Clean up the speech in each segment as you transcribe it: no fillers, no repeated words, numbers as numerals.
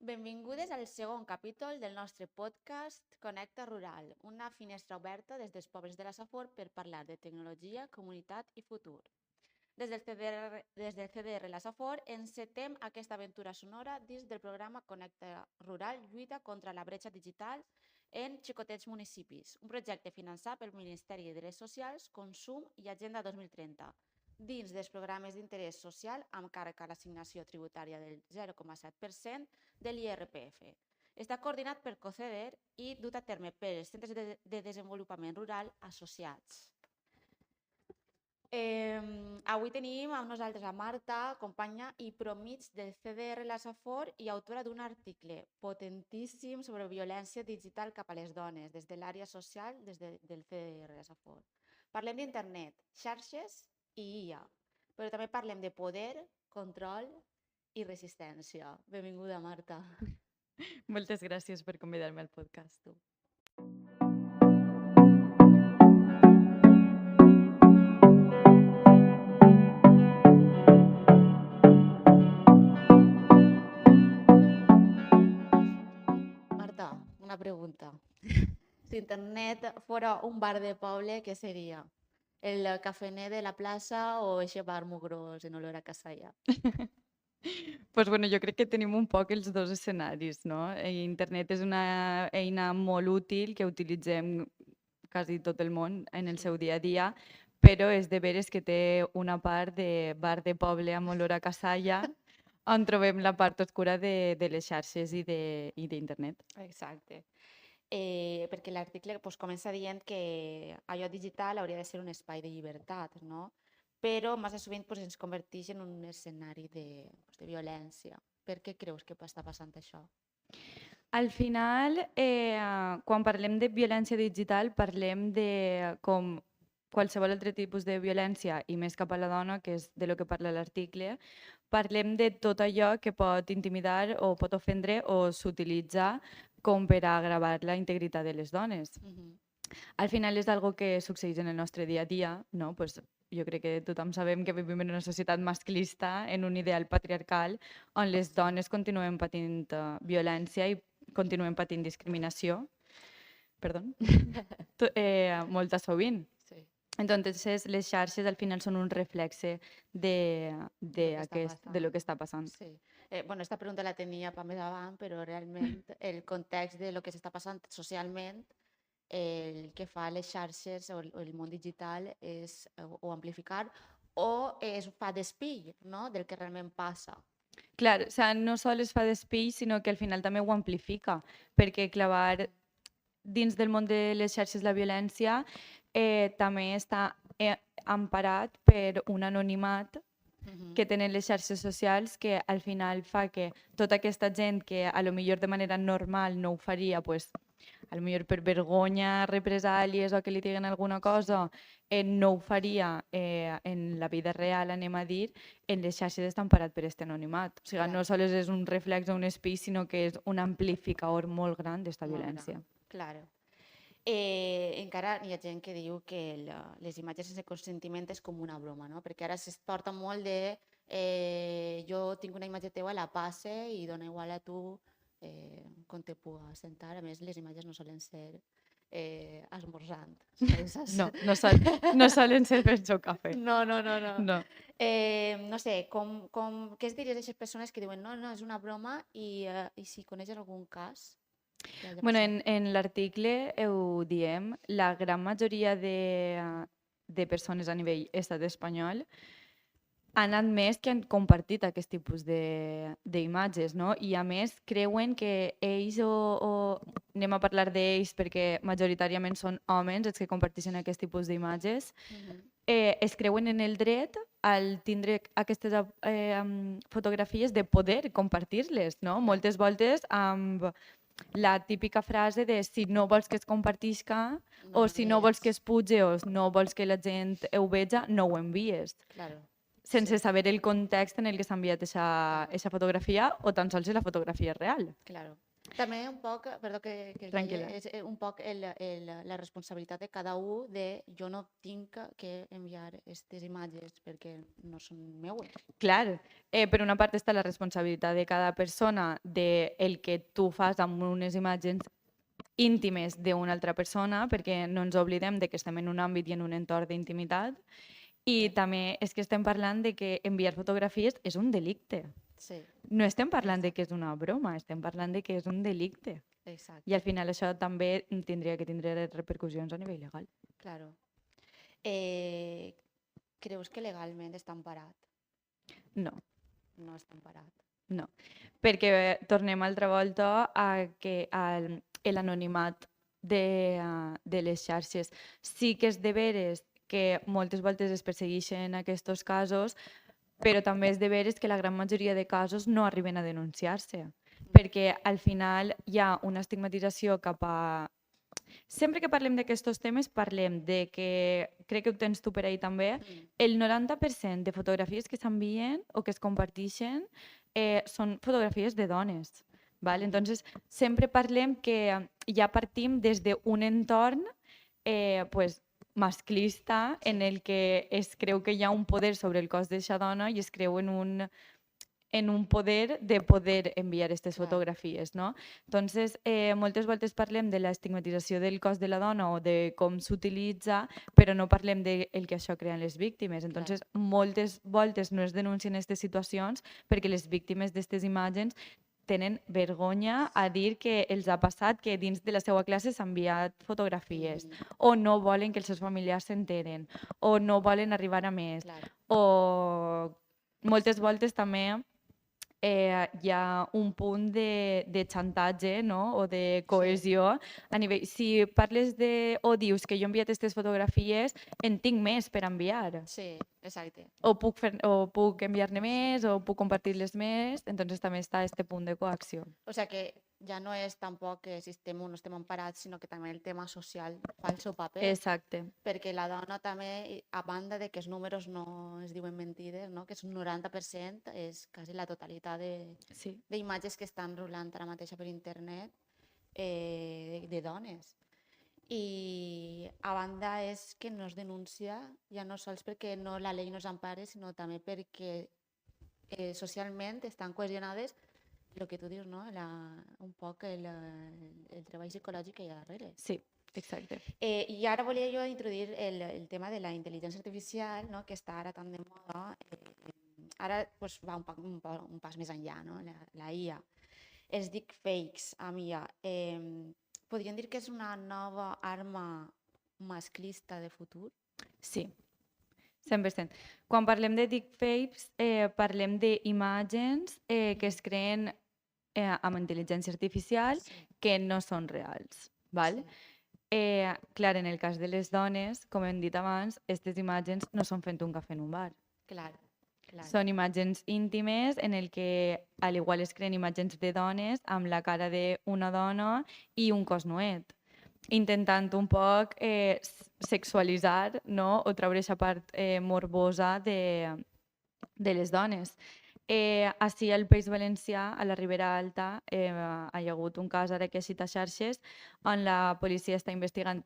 Benvingudes al segon capítol del nostre podcast Connecta Rural, una finestra oberta des dels pobles de la Safor per parlar de tecnologia, comunitat i futur. Des del CDR La Safor encetem aquesta aventura sonora dins del programa Connecta Rural lluita contra la bretxa digital en xicotets municipis, un projecte finançat pel Ministeri de Drets Socials, Consum i Agenda 2030, dins dels programes d'interès social amb càrrec a l'assignació tributària del 0,7% de l'IRPF. Està coordinat per COCEDER i dut a terme pels Centres de Desenvolupament Rural associats. Avui tenim amb nosaltres a Marta, companya i promig del CDR La Safor i autora d'un article potentíssim sobre violència digital cap a les dones des de l'àrea social del CDR La Safor. Parlem d'internet, xarxes i IA, però també parlem de poder, control i resistència. Benvinguda, Marta. Moltes gràcies per convidar-me al podcast, tu. Marta, una pregunta. Si internet fora un bar de poble, què seria? El cafener de la plaça o eixe bar mugrós en olor a cassalla? Pues bueno, jo crec que tenim un poc els dos escenaris, no? Internet és una eina molt útil que utilitzem quasi tot el món en el Sí. seu dia a dia, però és de veres que té una part de bar de poble amb olor a cassalla on trobem la part oscura de les xarxes i d'internet. Exacte. Perquè l'article comença dient que allò digital hauria de ser un espai de llibertat, no? Però massa sovint ens converteix en un escenari de violència. Per què creus que està passant això? Al final, quan parlem de violència digital, parlem de com qualsevol altre tipus de violència, i més cap a la dona, que és de lo que parla l'article, parlem de tot allò que pot intimidar o pot ofendre o s'utilitza com per a agravar la integritat de les dones. Al final és algo que succeeix en el nostre dia a dia, no? Pues jo crec que tothom sabem que vivim en una societat masclista, en un ideal patriarcal, on les dones continuen patint violència i continuen patint discriminació, perdó, molta sovint. Sí. Entonces, les xarxes al final són un reflexe de lo que està passant. Sí. Esta pregunta la tenia per més avant, però realment el context de lo que s'està passant socialment, el que fa les xarxes o el món digital és o amplificar o es fa d'espill, no?, del que realment passa. Clar, o sea, no sols fa d'espill, sinó que al final també ho amplifica, perquè clavar dins del món de les xarxes la violència també està emparat per un anonimat que tenen les xarxes socials que al final fa que tota aquesta gent que a lo millor de manera normal no ho faria, pues, a lo millor per vergonya, represàlies o que li diguen alguna cosa, no ho faria en la vida real, anem a dir, en les xarxes està emparat per aquest anonimat. O sigui, Clar. no sols és un reflex o un espill, sinó que és un amplificador molt gran d'esta violència. Claro. Encara hi ha gent que diu que les imatges sense consentiment és com una broma, no? Perquè ara es porta molt de jo tinc una imatge teua, la passe i dona igual a tu com te puga sentar. A més, les imatges no solen ser esmorzant. No solen ser fent-se cafè. No. No. No sé, què es diries a aquestes persones que diuen no, és una broma i si coneixes algun cas? Bueno, en l'article ho diem, la gran majoria de persones a nivell estat espanyol han admès que han compartit aquest tipus d'imatges, no? I a més creuen que ells anem a parlar d'ells perquè majoritàriament són homes els que comparteixen aquest tipus d'imatges, es creuen en el dret al tindre aquestes fotografies de poder compartir-les, no? Moltes voltes amb la típica frase de si no vols que es compartisca o si no vols que es puge o no vols que la gent ho veja, no ho envies. Claro. Sense saber el context en el que s'ha enviat aquesta fotografia o tan sols la fotografia real. Claro. També un poc, perdó que el Tranquil·la. és un poc la responsabilitat de cada un de jo no tinc que enviar aquestes imatges perquè no són meues. Clar, per una part està la responsabilitat de cada persona de el que tu fas amb unes imatges íntimes d'una altra persona, perquè no ens oblidem de que estem en un àmbit i en un entorn d'intimitat, i també és que estem parlant de que enviar fotografies és un delicte. Sí, No estem parlant de exacte, que és una broma, estem parlant de que és un delicte. I exacte, al final això també tindria que tindre repercussions a nivell legal. claro. Eh, creus que legalment està emparat? No, No està emparat. no. Perquè tornem altra volta a que l'anonimat de les xarxes sí que és de veres que moltes voltes es persegueixen aquests casos, però també és de veres que la gran majoria de casos no arriben a denunciar-se, perquè al final hi ha una estigmatització cap a... Sempre que parlem d'aquests temes parlem de que, crec que ho tens tu per ahí també, el 90% de fotografies que s'envien o que es comparteixen són fotografies de dones. Val? Entonces, sempre parlem que ja partim des d'un entorn pues, masclista en Sí, el que es creu que hi ha un poder sobre el cos d'aquesta dona i es creu en un poder de poder enviar aquestes clar, fotografies, no? Entonces, moltes voltes parlem de l'estigmatització del cos de la dona o de com s'utilitza, però no parlem del que això crea en les víctimes. clar. Entonces, moltes voltes no es denuncien aquestes situacions perquè les víctimes d'aquestes imatges tenen vergonya a dir que els ha passat que dins de la seva classe s'han enviat fotografies, o no volen que els seus familiars s'enteren, o no volen arribar a més, Clar, o moltes voltes també hi ha un punt de xantatge, no? O de sí, cohesió a nivell... Si parles de o dius que jo he enviat aquestes fotografies, en tinc més per enviar. sí, exacte. O puc enviar-ne més, o puc compartir-les més, entonces també està este punt de coacció. O sea que ja no és tampoc que si estem o no estem emparats, sinó que també el tema social fa el seu paper, Exacte, perquè la dona també, a banda de que els números no es diuen mentides, no? Que és un 90%, és quasi la totalitat sí. d'imatges que estan rulant ara mateix per internet de dones. I a banda és que no es denuncia ja no sols perquè no, la llei no s'empare, sinó també perquè socialment estan cohesionades el que tu dius, no? Un poc el treball psicològic que hi ha darrere. Sí, exacte. I ara volia jo introduir el tema de la intel·ligència artificial, no? Que està ara tan de moda. Ara pues, va un pas més enllà, no? La IA. Els deepfakes amb IA. Podríem dir que és una nova arma masclista de futur? Sí, 100%. Quan parlem de deepfakes, parlem d'imatges que es creen amb intel·ligència artificial Sí, que no són reals. Val? sí, Clar, en el cas de les dones, com hem dit abans, aquestes imatges no són fent un cafè en un bar. clar, clar. Són imatges íntimes en el que, al igual es creen imatges de dones amb la cara d'una dona i un cos nuet, intentant un poc sexualitzar, no? O treure aquesta part morbosa de les dones. Ací al País Valencià, a la Ribera Alta, hi ha hagut un cas ara que cita xarxes on la policia està investigant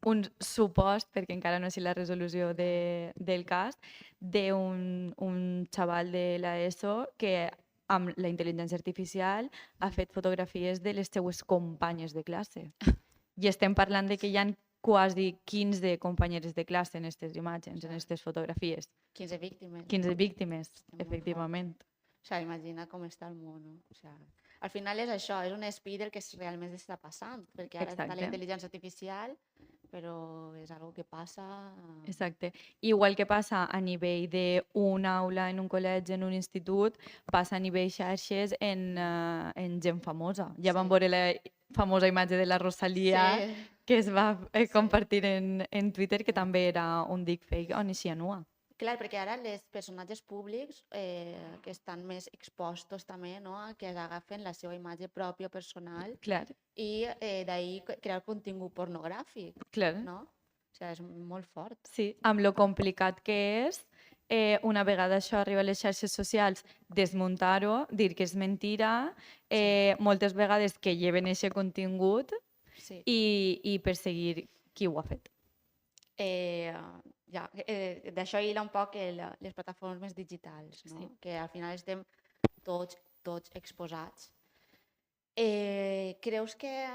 un supost, perquè encara no sé la resolució del cas, d'un xaval de l'ESO que amb la intel·ligència artificial ha fet fotografies de les seues companyes de classe. I estem parlant de que hi ha quasi 15 companyeres de classe en aquestes imatges, en aquestes fotografies. 15 víctimes, 15 no? víctimes, Està molt fort. efectivament. O sea, imagina com està el món, no? O sea, al final és això, és un espí del que realment està passant, perquè ara està la Exacte. intel·ligència artificial, però és algo que passa... Exacte. Igual que passa a nivell d'una aula en un col·legi, en un institut, passa a nivell xarxes en gent famosa. Ja vam Sí, veure la famosa imatge de la Rosalia sí, que es va sí. compartir en Twitter, que també era un deepfake on eixia nua. Clar, perquè ara els personatges públics que estan més expostos també, no? A que agafen la seva imatge pròpia personal Clar, i d'ahir crear contingut pornogràfic, clar. no? O sigui, és molt fort. Sí, amb lo complicat que és una vegada això arriba a les xarxes socials, desmuntar-ho, dir que és mentira, moltes vegades que lleven aquest contingut Sí. i perseguir qui ho ha fet. D'això hila un poc les plataformes digitals, no? Sí. Que al final estem tots exposats. Creus que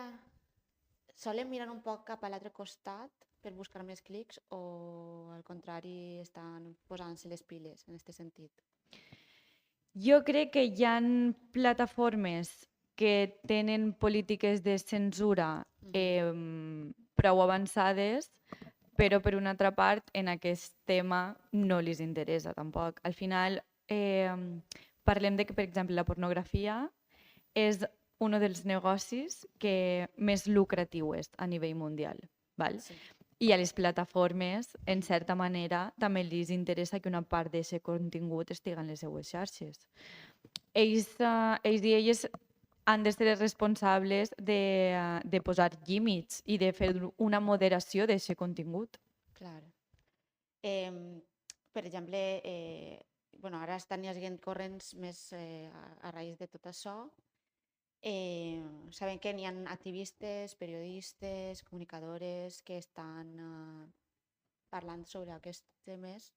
solen mirar un poc cap a l'altre costat per buscar més clics o al contrari estan posant-se les piles en aquest sentit? Jo crec que hi ha plataformes que tenen polítiques de censura prou avançades, però per una altra part en aquest tema no li interessa tampoc. Al final parlem de que, per exemple, la pornografia és un dels negocis que més lucratiu és a nivell mundial. Val? Sí. I a les plataformes, en certa manera, també els interessa que una part d'aquest contingut estigui en les seues xarxes. Ells i elles han de ser responsables de posar límits i de fer una moderació d'aquest contingut. Clar. Per exemple, ara estan haguent corrents més a raïs de tot això. Sabem que n'hi ha activistes, periodistes, comunicadores que estan parlant sobre aquests temes,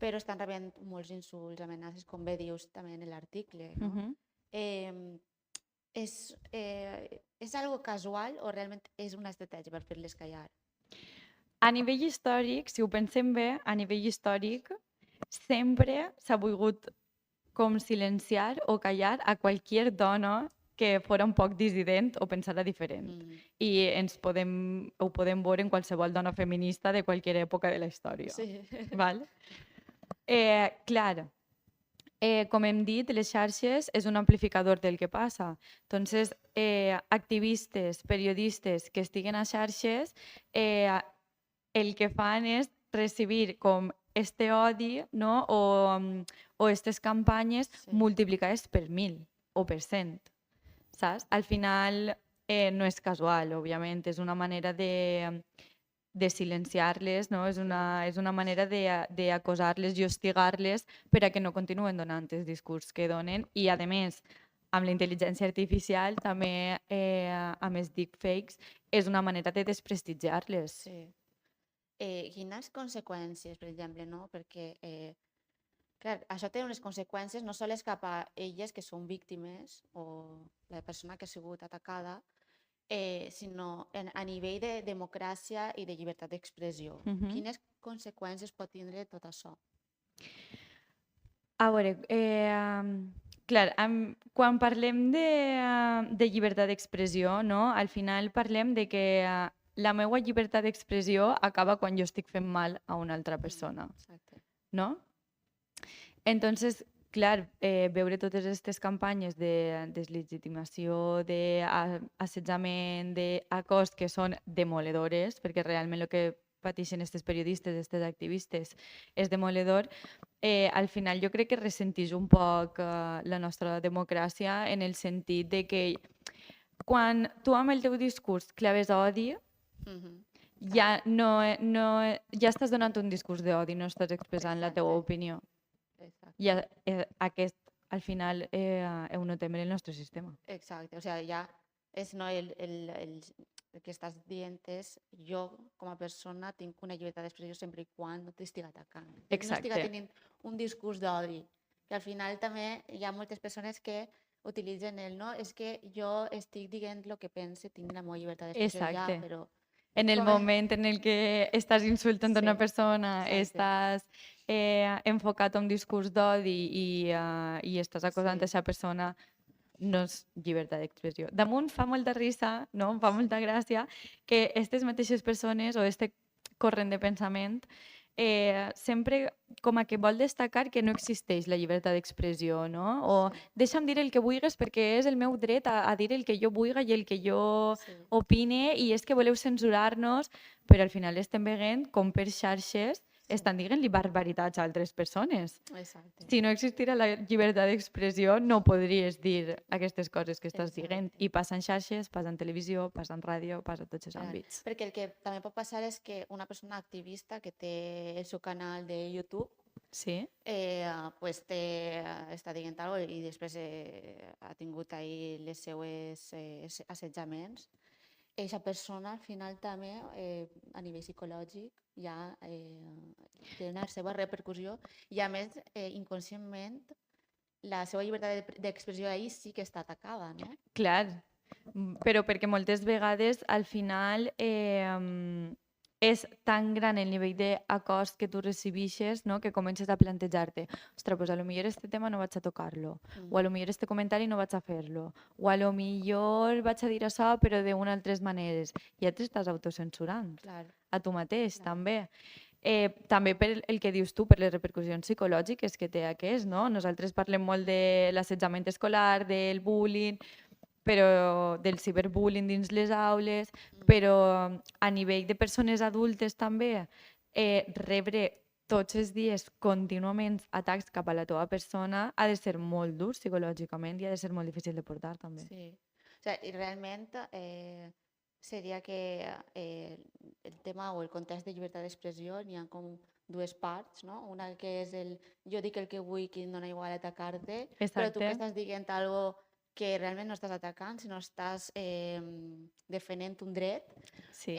però estan rebent molts insults, amenaces, com bé dius també en l'article. No? És algo casual o realment és una estratègia per fer-les callar? A nivell històric, si ho pensem bé, a nivell històric sempre s'ha volgut com silenciar o callar a qualsevol dona que fora un poc dissident o pensara diferent. I ho podem veure en qualsevol dona feminista de qualsevol època de la història. Sí. Val? Clar, com hem dit, les xarxes és un amplificador del que passa. Entonces, activistes, periodistes que estiguen a xarxes, el que fan és recibir com este odi, no? o aquestes campanyes multiplicades per 1000 o per 100. Saps? Al final no és casual, òbviament, és una manera de silenciar-les, no? És una manera d'acosar-les i hostigar-les per a que no continuen donant el discurs que donen i, a més, amb la intel·ligència artificial, també amb els deepfakes, és una manera de desprestigiar-les. Sí. Quines conseqüències, per exemple, no? Perquè clar, això té unes conseqüències no sols cap a elles que són víctimes o la persona que ha sigut atacada, sinó a nivell de democràcia i de llibertat d'expressió. Quines conseqüències pot tindre tot això? A veure, clar, quan parlem de llibertat d'expressió, no? Al final parlem de que la meva llibertat d'expressió acaba quan jo estic fent mal a una altra persona. Exacte. No? Entonces, clar, veure totes aquestes campanyes de deslegitimació, d'assetjament, d'acòs que són demoledores, perquè realment el que pateixen aquests periodistes, aquests activistes, és demoledor, al final jo crec que ressenteix un poc la nostra democràcia en el sentit de que quan tu amb el teu discurs claves odi, ja ja estàs donant un discurs d'odi, no estàs expressant la teva opinió. I aquest, al final, ho notem en el nostre sistema. Exacte, o sigui, ja és no el que estàs dient és jo com a persona tinc una llibertat d'expressió sempre i quan no t'estigui atacant. Exacte. No estigui tenint un discurs d'odi, que al final també hi ha moltes persones que utilitzen no? És que jo estic dient el que pense, tinc la meva llibertat d'expressió ja, però... En el moment en el que estàs insultant una persona, estàs enfocat a un discurs d'odi i estàs acosant aquesta persona, no és llibertat d'expressió. Damunt fa molta risa, no? Em fa molta gràcia que aquestes mateixes persones o aquest corrent de pensament sempre com a que vol destacar que no existeix la llibertat d'expressió, no? O deixa'm dir el que vulguis perquè és el meu dret a dir el que jo vulgui i el que jo opine i és que voleu censurar-nos, però al final estem veient com per xarxes estan dient-li barbaritats a altres persones. Exacte. Si no existira la llibertat d'expressió no podries dir aquestes coses que estàs dient. I passa en xarxes, passa en televisió, passa en ràdio, passa en tots els àmbits. Perquè el que també pot passar és que una persona activista que té el seu canal de YouTube Sí? Pues està dient alguna cosa i després ha tingut ahir les seues assetjaments. Eixa persona al final també a nivell psicològic ja té una seva repercussió i a més inconscientment la seva llibertat d'expressió ahir sí que està atacada, no? Clar, però perquè moltes vegades al final és tan gran el nivell d'acords que tu recibixes, no? Que comences a plantejar-te, ostres, pues a lo millor este tema no vaig a tocar-lo, o a lo millor este comentari no vaig a fer-lo, o a lo millor vaig a dir això però d'una altres maneres. Ja t'estàs autocensurant Clar, a tu mateix, clar. també. També per el que dius tu, per les repercussions psicològiques que té aquest, no? Nosaltres parlem molt de l'assetjament escolar, del bullying, però del ciberbullying dins les aules, però a nivell de persones adultes també, rebre tots els dies contínuament atacs cap a la teva persona ha de ser molt dur psicològicament i ha de ser molt difícil de portar també. Sí. O sea, i realment seria que el tema o el context de llibertat d'expressió n'hi ha com dues parts, no? Una que és el jo dic el que vull, que em dona igual atacar-te, però tu que Exacte. estàs dient algo que realment no estàs atacant, sinó estàs defendent un dret, Sí.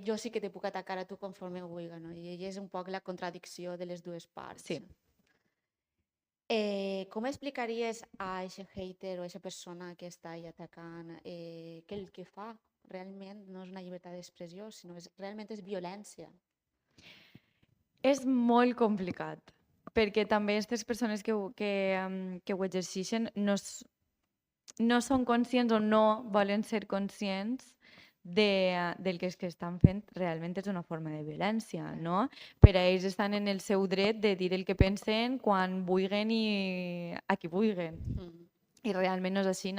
jo sí que te puc atacar a tu conforme vulgui, no? I és un poc la contradicció de les dues parts. Sí. Com explicaries a aquest hater o a aquesta persona que està ahí atacant que el que fa realment no és una llibertat d'expressió, sinó realment és violència? És molt complicat, perquè també aquestes persones que ho exerceixen no són conscients o no volen ser conscients del que estan fent realment és una forma de violència, no? Per a ells estan en el seu dret de dir el que pensen quan vulguen i a qui vulguen. Mm. I realment no és així.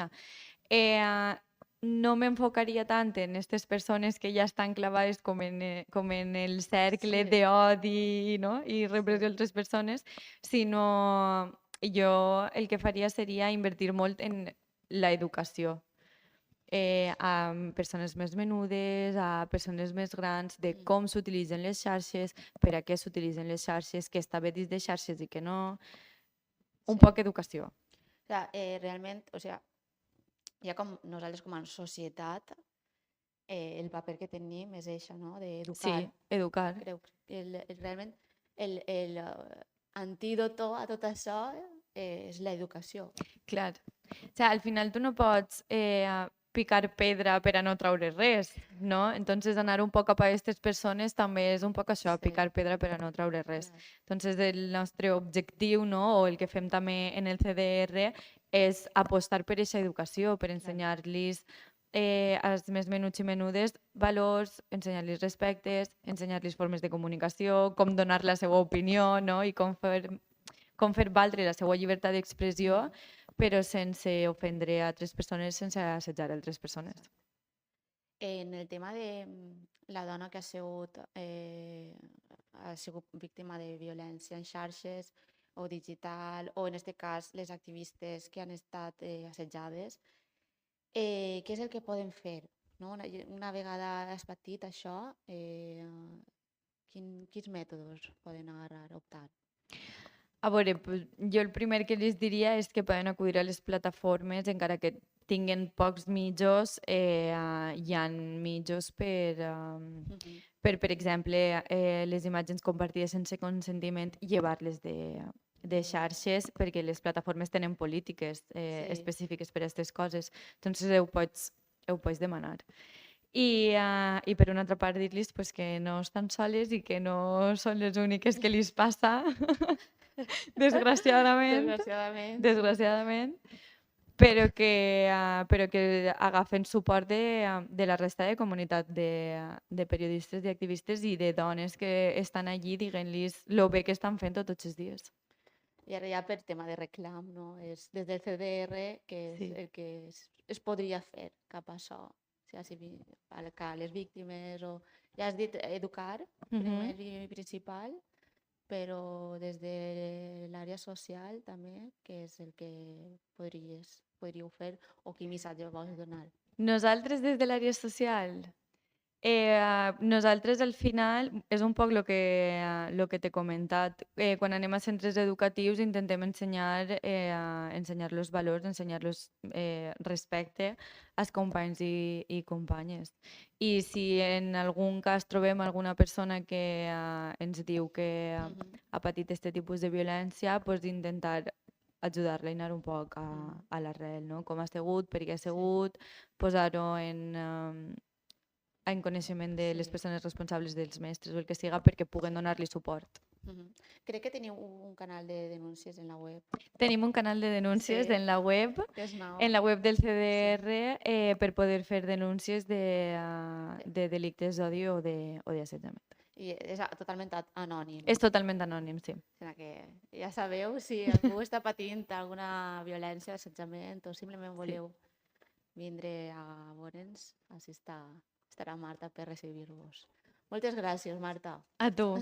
No m'enfocaria tant en aquestes persones que ja estan clavades com en el cercle Sí. d'odi, no? I repressió a altres persones, sinó jo el que faria seria invertir molt en l'educació a persones més menudes, a persones més grans, de com s'utilitzen les xarxes, per a què s'utilitzen les xarxes, què està bé dins de xarxes i què no. Un Sí. poc educació. O sea, realment, o sea, ja com nosaltres com a societat, el paper que tenim és això, no? D'educar. Sí, educar. Creu realment el antídoto a tot això és l'educació. Clar. O sigui, al final tu no pots picar pedra per a no traure res, no? Entonces anar un poc cap a aquestes persones també és un poc això, Sí. picar pedra per a no traure res. Clar. Entonces el nostre objectiu, no? O el que fem també en el CDR és apostar per aquesta educació, per ensenyar-los als més menuts i menudes valors, ensenyar-los respectes, ensenyar-los formes de comunicació, com donar la seva opinió, no? I com fer valdre la seva llibertat d'expressió, però sense ofendre a altres persones, sense assetjar altres persones. En el tema de la dona que ha sigut víctima de violència en xarxes o digital, o en aquest cas les activistes que han estat assetjades, què és el que poden fer? No? Una vegada has patit això, quins mètodes poden agarrar, optar? A veure, jo el primer que els diria és que poden acudir a les plataformes, encara que tinguen pocs mitjos, hi ha mitjos per exemple, les imatges compartides sense consentiment, llevar-les de xarxes, perquè les plataformes tenen polítiques específiques per a aquestes coses. Entonces ho pots demanar. I per una altra part dir-los pues, que no estan soles i que no són les úniques que els passa, desgraciadament, Desgraciadament. però que agafen suport de la resta de comunitat de periodistes i activistes i de dones que estan allí dient-los el bé que estan fent tots els dies. I ara ja per tema de reclam, no? És des del CDR que és Sí. el que es podria fer cap a això. O sigui, a les víctimes o... Ja has dit educar, primer i principal, però des de l'àrea social també, que és el que podríeu fer o quin missatge vols donar. Nosaltres des de l'àrea social Nosaltres al final, és un poc lo que t'he comentat, quan anem a centres educatius intentem ensenyar-los valors, ensenyar-los respecte als companys i companyes. I si en algun cas trobem alguna persona que ens diu que ha patit aquest tipus de violència, doncs intentar ajudar-la a anar un poc a l'arrel, no? Com ha sigut, per què ha sigut, posar-ho en coneixement de les persones responsables dels mestres o el que siga perquè puguen donar-li suport. Crec que teniu un canal de denúncies en la web. Tenim un canal de denúncies en la web, en la web del CDR, per poder fer denúncies de delictes d'odi o d'assetjament. I és totalment anònim. És totalment anònim, sí. O sigui que ja sabeu, si algú està patint alguna violència, assetjament o simplement voleu vindre a veure'ns, així estarà Marta per recibir-vos. Moltes gràcies, Marta. A tu.